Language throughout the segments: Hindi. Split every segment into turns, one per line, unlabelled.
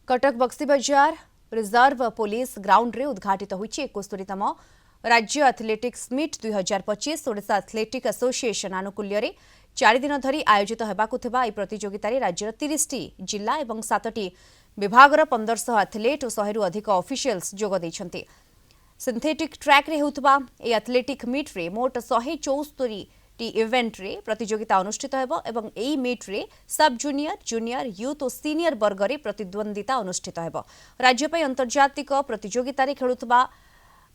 कटक बक्सी बजार रिजर्व पुलिस ग्राउंड रे उद्घाटित होइछि 71तम राज्य athletics meet 2025 Odisha athletic association आनुकूल्य रे 4 दिन धरी आयोजित हेबाकु थिबा ए प्रतियोगिता रे राज्यर 30टी जिला एवं 7टी विभागर 1500 एथलेट और 100 रु अधिक ऑफिशियल्स जोग दैछन्ति। सिंथेटिक ट्रैक रे होतबा ए एथलेटिक मीट रे मोट 174 इवेंट रे प्रतियोगिता अनुष्ठित हेबो एवं एई मीट रे सब जूनियर जूनियर यूथ और सीनियर वर्ग रे प्रतिद्वंदिता अनुष्ठित हेबो। राज्य पय अंतर्जातिक प्रतियोगिता रे खेलुतबा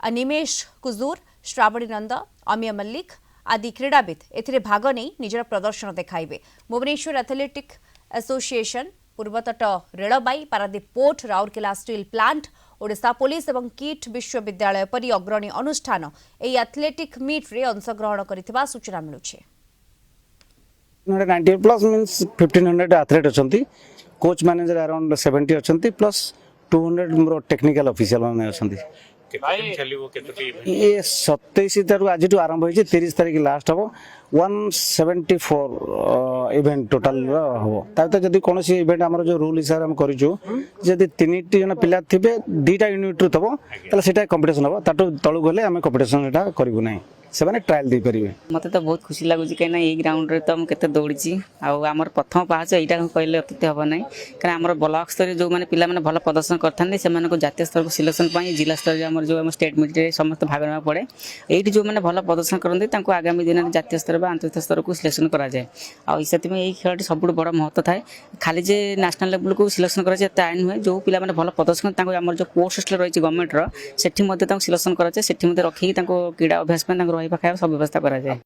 अनिमेश कुजूर श्रावणी नंद अमिय मल्लिक आदि क्रीड़ाविद एथिरे भाग नै निजर प्रदर्शन देखाइबे। भुवनेश्वर एथलेटिक एसोसिएशन पूर्वतट रेलबाई Paradip port Rourkela steel plant Odisha police एवं किट विश्वविद्यालय परी अग्रणी अनुष्ठान एई एथलेटिक मीट रे अंशग्रहण करिथिबा सूचना मिलुछे।
90 प्लस मीन्स 1500 एथलेट अछंती, कोच मैनेजर अराउंड 70 अछंती प्लस 200 मोर टेक्निकल ऑफिशियल माने अछंती। ये 27 तारिख आज आरंभ होइछे, 30 तारिख लास्ट हबो। 174 इवेंट टोटल हबो। ताते जदी कोनोसी इवेंट हमर जो रूल हिसाब हम करिछु, जदी 3टी जन पिला थिबे 2टा यूनिट रु तबो तले सेटा कंपटीशन हबो। ताटो तळु गले हम कंपटीशन एटा करिवु नै, से ट्रायल दे पारे।
मत तो बहुत खुशी लगुच कहीं ये ग्राउंड रे तो मुझे दौड़ी आम प्रथम पाहाच यहाँ कहले अतिथि हम ना कहीं ब्लॉक स्तर जो मैंने पिला माने भल प्रदर्शन करते से जातीय स्तर को सिलेक्शन जिला स्तर आम जो स्टेट मीट समस्त भाग ना पड़े ये जो मैंने भल प्रदर्शन करते आगामी दिन में जातीय स्तर अंतर्जातीय स्तर को सिलेक्शन कराए। से खेल सब बड़ महत्व थाए, खाली जे नेशनल लेवल को सिलेक्शन कराए नुहे जो पिला माने भल प्रदर्शन आम जो पोस्ट हॉस्टल रही गवर्नमेंट सिलेक्शन कराए, से रखी क्रीड़ा अभ्यास खाया सब व्यवस्था करा जाए।